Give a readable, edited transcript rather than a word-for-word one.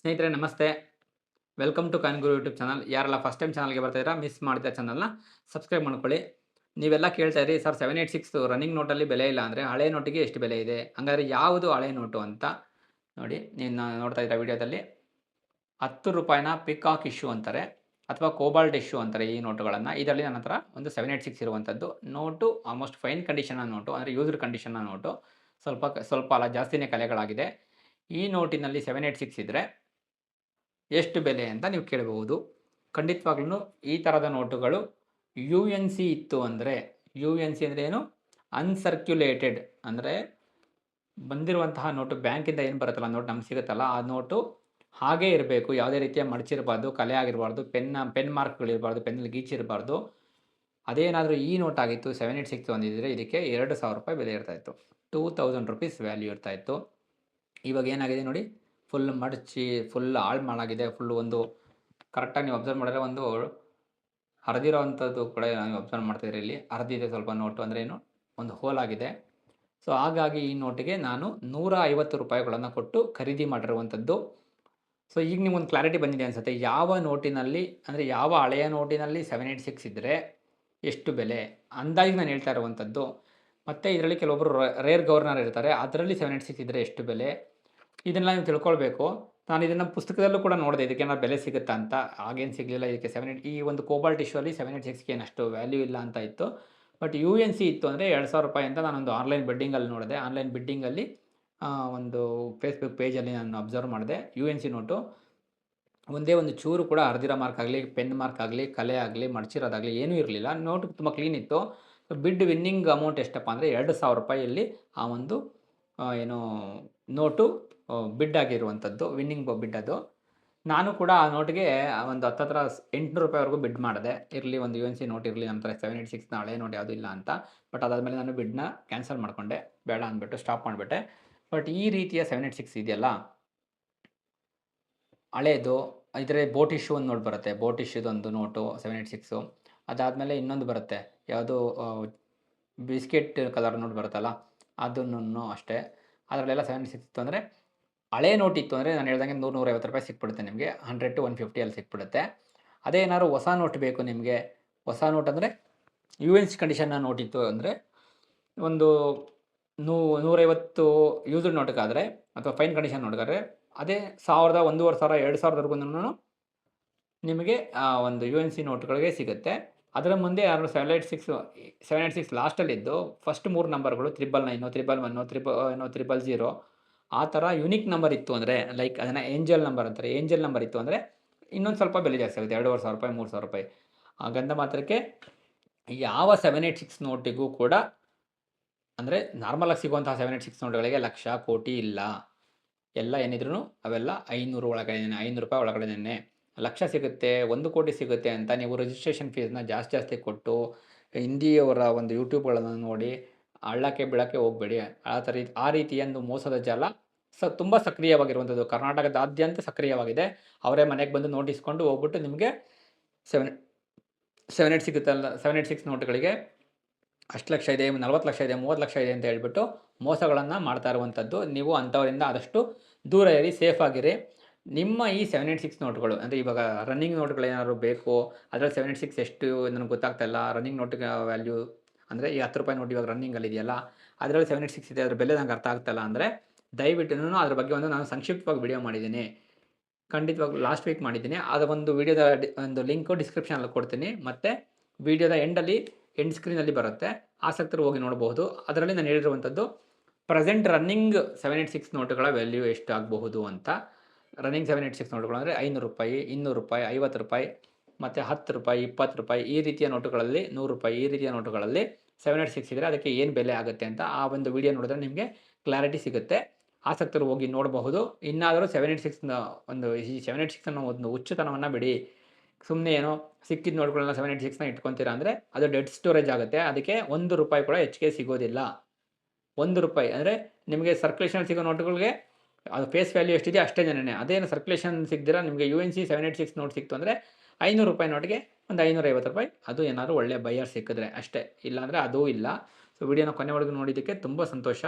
ಸ್ನೇಹಿತರೆ ನಮಸ್ತೆ. Welcome to coin guru YouTube channel. ಯಾರೆಲ್ಲ ಫಸ್ಟ್ ಟೈಮ್ ಚಾನಲ್ಗೆ ಬರ್ತಾಯಿದ್ದೀರಾ ಮಿಸ್ ಮಾಡಿದ ಚಾನಲ್ನ ಸಬ್ಸ್ಕ್ರೈಬ್ ಮಾಡ್ಕೊಳ್ಳಿ. ನೀವೆಲ್ಲ ಕೇಳ್ತಾ ಇರಿ ಸರ್ 786 ರನ್ನಿಂಗ್ ನೋಟಲ್ಲಿ ಬೆಲೆ ಇಲ್ಲ ಅಂದರೆ ಹಳೆ ನೋಟಿಗೆ ಎಷ್ಟು ಬೆಲೆ ಇದೆ, ಹಂಗಾದ್ರೆ ಯಾವುದು ಹಳೆ ನೋಟು ಅಂತ ನೋಡಿ. ನೀವು ನೋಡ್ತಾ ಇದ್ದೀರಾ ವಿಡಿಯೋದಲ್ಲಿ ₹10ನ ಪಿಕಾಕ್ ಇಶ್ಯೂ ಅಂತಾರೆ ಅಥವಾ ಕೋಬಾಲ್ಟ್ ಇಶ್ಯೂ ಅಂತಾರೆ ಈ ನೋಟುಗಳನ್ನು. ಇದರಲ್ಲಿ ನನ್ನ ಹತ್ರ ಒಂದು 786 ಇರುವಂಥದ್ದು ನೋಟು, ಆಲ್ಮೋಸ್ಟ್ ಫೈನ್ ಕಂಡೀಷನ್ನ ನೋಟು, ಅಂದರೆ ಯೂಸ್ಡ್ ಕಂಡೀಷನ್ನ ನೋಟು. ಸ್ವಲ್ಪ ಅಲ್ಲ, ಜಾಸ್ತಿನೇ ಕಲೆಗಳಾಗಿದೆ. ಈ ನೋಟಿನಲ್ಲಿ 786 ಇದ್ದರೆ ಎಷ್ಟು ಬೆಲೆ ಅಂತ ನೀವು ಕೇಳಬಹುದು. ಖಂಡಿತವಾಗ್ಲೂ ಈ ಥರದ ನೋಟುಗಳು ಯು ಎನ್ ಸಿ ಇತ್ತು ಅಂದರೆ, ಯು ಎನ್ ಸಿ ಅಂದರೆ ಏನು, ಅನ್ಸರ್ಕ್ಯುಲೇಟೆಡ್ ಅಂದರೆ ಬಂದಿರುವಂತಹ ನೋಟು ಬ್ಯಾಂಕಿಂದ ಏನು ಬರುತ್ತಲ್ಲ ನೋಟ್ ನಮ್ಗೆ ಸಿಗುತ್ತಲ್ಲ, ಆ ನೋಟು ಹಾಗೇ ಇರಬೇಕು. ಯಾವುದೇ ರೀತಿಯ ಮಡಚಿರಬಾರ್ದು, ಕಲೆ ಆಗಿರಬಾರ್ದು, ಪೆನ್ ಮಾರ್ಕ್ಗಳಿರಬಾರ್ದು, ಪೆನ್ನಲ್ಲಿ ಗೀಚಿರಬಾರ್ದು. ಅದೇನಾದರೂ ಈ ನೋಟ್ ಆಗಿತ್ತು 786 ಹೊಂದಿದ್ರೆ ಇದಕ್ಕೆ ₹2,000 ಬೆಲೆ ಇರ್ತಾಯಿತ್ತು. ₹2,000 ವ್ಯಾಲ್ಯೂ ಇರ್ತಾಯಿತ್ತು. ಇವಾಗ ಏನಾಗಿದೆ ನೋಡಿ, ಫುಲ್ ಮಡಚಿ ಫುಲ್ ಹಾಳು ಮಾಡಾಗಿದೆ. ಫುಲ್ಲು ಒಂದು ಕರೆಕ್ಟಾಗಿ ನೀವು ಅಬ್ಸರ್ವ್ ಮಾಡಿದ್ರೆ ಒಂದು ಹರಿದಿರೋ ಅಂಥದ್ದು ಕೂಡ ನೀವು ಅಬ್ಸರ್ವ್ ಮಾಡ್ತಾಯಿದ್ದೀರಿ. ಇಲ್ಲಿ ಹರಿದಿದೆ ಸ್ವಲ್ಪ ನೋಟು, ಅಂದರೆ ಏನು, ಒಂದು ಹೋಲ್ ಆಗಿದೆ. ಸೊ ಹಾಗಾಗಿ ಈ ನೋಟಿಗೆ ನಾನು ₹150 ಕೊಟ್ಟು ಖರೀದಿ ಮಾಡಿರುವಂಥದ್ದು. ಸೊ ಈಗ ನಿಮ್ಗೊಂದು ಕ್ಲಾರಿಟಿ ಬಂದಿದೆ ಅನಿಸುತ್ತೆ, ಯಾವ ನೋಟಿನಲ್ಲಿ, ಅಂದರೆ ಯಾವ ಹಳೆಯ ನೋಟಿನಲ್ಲಿ 786 ಇದ್ದರೆ ಎಷ್ಟು ಬೆಲೆ ಅಂದಾಗಿ ನಾನು ಹೇಳ್ತಾ ಇರುವಂಥದ್ದು. ಮತ್ತು ಇದರಲ್ಲಿ ಕೆಲವೊಬ್ಬರು ರೇರ್ ಗವರ್ನರ್ ಇರ್ತಾರೆ, ಅದರಲ್ಲಿ 786 ಇದ್ದರೆ ಎಷ್ಟು ಬೆಲೆ, ಇದನ್ನೆಲ್ಲ ನೀವು ತಿಳ್ಕೊಳ್ಬೇಕು. ನಾನು ಇದನ್ನು ಪುಸ್ತಕದಲ್ಲೂ ಕೂಡ ನೋಡಿದೆ, ಇದಕ್ಕೇನಾದ್ರು ಬೆಲೆ ಸಿಗುತ್ತಾ ಅಂತ. ಆಗೇನು ಸಿಗಲಿಲ್ಲ. ಇದಕ್ಕೆ ಈ ಒಂದು ಕೋಬಾಲ್ಟ್ ಇಶ್ಯೂಲ್ಲಿ 786ಗೆ ಏನಷ್ಟು ವ್ಯಾಲ್ಯೂ ಇಲ್ಲ ಅಂತ ಇತ್ತು. ಬಟ್ ಯು ಎನ್ ಸಿ ಇತ್ತು ಅಂದರೆ ₹2,000 ಅಂತ ನಾನೊಂದು ಆನ್ಲೈನ್ ಬಿಡ್ಡಿಂಗಲ್ಲಿ ನೋಡಿದೆ. ಆನ್ಲೈನ್ ಬಿಡ್ಡಿಂಗಲ್ಲಿ ಒಂದು ಫೇಸ್ಬುಕ್ ಪೇಜಲ್ಲಿ ನಾನು ಅಬ್ಸರ್ವ್ ಮಾಡಿದೆ. ಯು ಎನ್ ಸಿ ನೋಟು ಒಂದೇ ಒಂದು ಚೂರು ಕೂಡ ಹರಿದಿರೋ ಮಾರ್ಕ್ ಆಗಲಿ, ಪೆನ್ ಮಾರ್ಕ್ ಆಗಲಿ, ಕಲೆ ಆಗಲಿ, ಮಡಚಿರೋದಾಗಲಿ ಏನೂ ಇರಲಿಲ್ಲ. ನೋಟು ತುಂಬ ಕ್ಲೀನ್ ಇತ್ತು. ಬಿಡ್ ವಿನ್ನಿಂಗ್ ಅಮೌಂಟ್ ಎಷ್ಟಪ್ಪ ಅಂದರೆ ₹2,000 ಆ ಒಂದು ಏನು ನೋಟು ಬಿಡ್ ಆಗಿರುವಂಥದ್ದು, ವಿನ್ನಿಂಗ್ ಬಿಡ್ ಅದು. ನಾನು ಕೂಡ ಆ ನೋಟಿಗೆ ಒಂದು ಹತ್ತತ್ರ ₹800ವರೆಗೂ ಬಿಡ್ ಮಾಡಿದೆ. ಇರಲಿ, ಒಂದು ಯು ಎನ್ ಸಿ ನೋಟ್ ಇರಲಿ, ನಮ್ಮ ಹತ್ರ 786ನ ಹಳೆ ನೋಟ್ ಯಾವುದೂ ಇಲ್ಲ ಅಂತ. ಬಟ್ ಅದಾದಮೇಲೆ ನಾನು ಬಿಡ್ನ ಕ್ಯಾನ್ಸಲ್ ಮಾಡಿಕೊಂಡೆ, ಬೇಡ ಅಂದ್ಬಿಟ್ಟು ಸ್ಟಾಪ್ ಮಾಡಿಬಿಟ್ಟೆ. ಬಟ್ ಈ ರೀತಿಯ 786 ಇದೆಯಲ್ಲ ಹಳೇದು, ಇದರ ಬೋಟ್ ಇಶ್ಯೂ ಒಂದು ನೋಟ್ ಬರುತ್ತೆ. ಬೋಟ್ ಇಶ್ಯೂದೊಂದು ನೋಟು 786. ಅದಾದಮೇಲೆ ಇನ್ನೊಂದು ಬರುತ್ತೆ, ಯಾವುದು ಬಿಸ್ಕೆಟ್ ಕಲರ್ ನೋಟ್ ಬರುತ್ತಲ್ಲ, ಅದನ್ನು ಅಷ್ಟೇ. ಅದರಲ್ಲೆಲ್ಲ 786 ಇತ್ತು. ಅಂದರೆ ಹಳೆ ನೋಟ್ ಇತ್ತು ಅಂದರೆ ನಾನು ಹೇಳ್ದಂಗೆ ₹100-150 ಸಿಕ್ಬಿಡುತ್ತೆ ನಿಮಗೆ. 100 to 150 ಅಲ್ಲಿ ಸಿಕ್ಬಿಡುತ್ತೆ. ಅದೇ ಏನಾದ್ರು ಹೊಸ ನೋಟ್ ಬೇಕು ನಿಮಗೆ, ಹೊಸ ನೋಟ್ ಅಂದರೆ ಯು ಎನ್ ಸಿ ಕಂಡೀಷನ್ನ ನೋಟ್ ಇತ್ತು ಅಂದರೆ ಒಂದು 150 ಯೂಸ್ಡ್ ನೋಟ್ಗಾದರೆ ಅಥವಾ ಫೈನ್ ಕಂಡೀಷನ್ ನೋಟ್ಗಾದರೆ ಅದೇ 1,000, 1,500, 2,000ವರೆಗೂ ನಿಮಗೆ ಒಂದು ಯು ಎನ್ ಸಿ ನೋಟ್ಗಳಿಗೆ ಸಿಗುತ್ತೆ. ಅದರ ಮುಂದೆ ಯಾರು 786 ಲಾಸ್ಟಲ್ಲಿದ್ದು ಫಸ್ಟ್ 3 ನಂಬರ್ಗಳು 999, 111, 000 ಆ ಥರ ಯುನಿಕ್ ನಂಬರ್ ಇತ್ತು ಅಂದರೆ, ಲೈಕ್ ಅದನ್ನು ಏಂಜಲ್ ನಂಬರ್ ಅಂತಾರೆ. ಏಂಜಲ್ ನಂಬರ್ ಇತ್ತು ಅಂದರೆ ಇನ್ನೊಂದು ಸ್ವಲ್ಪ ಬೆಲೆ ಜಾಸ್ತಿ ಆಗುತ್ತೆ, ₹2,500, ₹3,000. ಹಾಗಂದ ಮಾತ್ರಕ್ಕೆ ಯಾವ 786 ನೋಟಿಗೂ ಕೂಡ, ಅಂದರೆ ನಾರ್ಮಲಾಗಿ ಸಿಗುವಂತಹ 786 ನೋಟ್ಗಳಿಗೆ ಲಕ್ಷ, ಕೋಟಿ ಇಲ್ಲ. ಎಲ್ಲ ಏನಿದ್ರು ಅವೆಲ್ಲ 500 ಒಳಗಡೆನೆ, ₹500 ಒಳಗಡೆನೆ. ಲಕ್ಷ ಸಿಗುತ್ತೆ, 1 ಕೋಟಿ ಸಿಗುತ್ತೆ ಅಂತ ನೀವು ರಿಜಿಸ್ಟ್ರೇಷನ್ ಫೀಸ್ನ ಜಾಸ್ತಿ ಕೊಟ್ಟು ಹಿಂದಿಯವರ ಒಂದು ಯೂಟ್ಯೂಬ್ಗಳನ್ನು ನೋಡಿ ಹಳ್ಳಕ್ಕೆ ಬೀಳಕ್ಕೆ ಹೋಗಬೇಡಿ. ಆ ರೀತಿಯೊಂದು ಮೋಸದ ಜಾಲ ತುಂಬ ಸಕ್ರಿಯವಾಗಿರುವಂಥದ್ದು. ಕರ್ನಾಟಕದಾದ್ಯಂತ ಸಕ್ರಿಯವಾಗಿದೆ. ಅವರೇ ಮನೆಗೆ ಬಂದು ನೋಟಿಸ್ಕೊಂಡು ಹೋಗ್ಬಿಟ್ಟು ನಿಮಗೆ 786 ನೋಟುಗಳಿಗೆ ಅಷ್ಟು ಲಕ್ಷ ಇದೆ, 40 ಲಕ್ಷ ಇದೆ, 30 ಲಕ್ಷ ಇದೆ ಅಂತ ಹೇಳ್ಬಿಟ್ಟು ಮೋಸಗಳನ್ನು ಮಾಡ್ತಾ ಇರುವಂಥದ್ದು. ನೀವು ಅಂಥವರಿಂದ ಆದಷ್ಟು ದೂರ ಇರಿ, ಸೇಫ್ ಆಗಿರಿ. ನಿಮ್ಮ ಈ 786 ನೋಟ್ಗಳು, ಅಂದರೆ ಇವಾಗ ರನ್ನಿಂಗ್ ನೋಟ್ಗಳು ಏನಾದ್ರು ಬೇಕು, ಅದರಲ್ಲಿ 786 ಎಷ್ಟು ನನಗೆ ಗೊತ್ತಾಗ್ತಾ ಇಲ್ಲ. ರನ್ನಿಂಗ್ ನೋಟಿಗೆ ವ್ಯಾಲ್ಯೂ ಅಂದರೆ ಈ ₹10 ನೋಟ್ ಇವಾಗ ರನ್ನಿಂಗಲ್ಲಿ ಇದೆಯಲ್ಲ, ಅದರಲ್ಲಿ 786 ಇದೆ, ಅದ್ರ ಬೆಲೆ ನಂಗೆ ಅರ್ಥ ಆಗ್ತಾಯಿಲ್ಲ ಅಂದರೆ ದಯವಿಟ್ಟು ಅದ್ರ ಬಗ್ಗೆ ನಾನು ಸಂಕ್ಷಿಪ್ತವಾಗಿ ವಿಡಿಯೋ ಮಾಡಿದ್ದೀನಿ. ಖಂಡಿತವಾಗ್ಲೂ ಲಾಸ್ಟ್ ವೀಕ್ ಮಾಡಿದ್ದೀನಿ. ಅದು ಒಂದು ವಿಡಿಯೋದ ಒಂದು ಲಿಂಕು ಡಿಸ್ಕ್ರಿಪ್ಷನಲ್ಲಿ ಕೊಡ್ತೀನಿ. ಮತ್ತು ವಿಡಿಯೋದ ಎಂಡ್ ಸ್ಕ್ರೀನಲ್ಲಿ ಬರುತ್ತೆ, ಆಸಕ್ತರು ಹೋಗಿ ನೋಡಬಹುದು. ಅದರಲ್ಲಿ ನಾನು ಹೇಳಿರುವಂಥದ್ದು ಪ್ರೆಸೆಂಟ್ ರನ್ನಿಂಗ್ 786 ನೋಟುಗಳ ವ್ಯಾಲ್ಯೂ ಎಷ್ಟು ಆಗಬಹುದು ಅಂತ. ರನ್ನಿಂಗ್ 786 ನೋಟುಗಳು ಅಂದರೆ ₹500, ₹200, ₹50 ಮತ್ತು ₹10, ₹20 ಈ ರೀತಿಯ ನೋಟುಗಳಲ್ಲಿ, ₹100 ಈ ರೀತಿಯ ನೋಟುಗಳಲ್ಲಿ 786 ಇದ್ದರೆ ಅದಕ್ಕೆ ಏನು ಬೆಲೆ ಆಗುತ್ತೆ ಅಂತ ಆ ಒಂದು ವಿಡಿಯೋ ನೋಡಿದ್ರೆ ನಿಮಗೆ ಕ್ಲಾರಿಟಿ ಸಿಗುತ್ತೆ. ಆಸಕ್ತರು ಹೋಗಿ ನೋಡಬಹುದು. ಇನ್ನಾದರೂ 786ನ ಈ 786 ಅನ್ನೋ ಒಂದು ಹುಚ್ಚುತನವನ್ನು ಬಿಡಿ. ಸುಮ್ಮನೆ ಏನೋ ಸಿಕ್ಕಿದ ನೋಟ್ಗಳನ್ನ 786ನ ಇಟ್ಕೊತೀರಾ ಅಂದರೆ ಅದು ಡೆಡ್ ಸ್ಟೋರೇಜ್ ಆಗುತ್ತೆ. ಅದಕ್ಕೆ ₹1 ಕೂಡ ಹೆಚ್ಚಿಗೆ ಸಿಗೋದಿಲ್ಲ. ₹1 ಅಂದರೆ ನಿಮಗೆ ಸರ್ಕ್ಯುಲೇಷನ್ ಸಿಗೋ ನೋಟುಗಳಿಗೆ ಅದು ಫೇಸ್ ವ್ಯಾಲ್ಯೂ ಎಷ್ಟಿದೆ ಅಷ್ಟೇ ಜನನೇ. ಅದೇನು ಸರ್ಕ್ಯುಲೇಷನ್ ಸಿಗದಿರ ನಿಮಗೆ ಯು ಎನ್ ಸಿ 786 ನೋಟ್ ಸಿಕ್ತು ಅಂದರೆ ₹500 ನೋಟಿಗೆ ಒಂದು ₹550, ಅದು ಏನಾದರೂ ಒಳ್ಳೆಯ ಬೈಯರ್ ಸಿಕ್ಕಿದ್ರೆ ಅಷ್ಟೇ. ಇಲ್ಲಾಂದರೆ ಅದೂ ಇಲ್ಲ. ಸೊ ವಿಡಿಯೋನ ಕೊನೆವರೆಗೂ ನೋಡಿದ್ದಕ್ಕೆ ತುಂಬ ಸಂತೋಷ.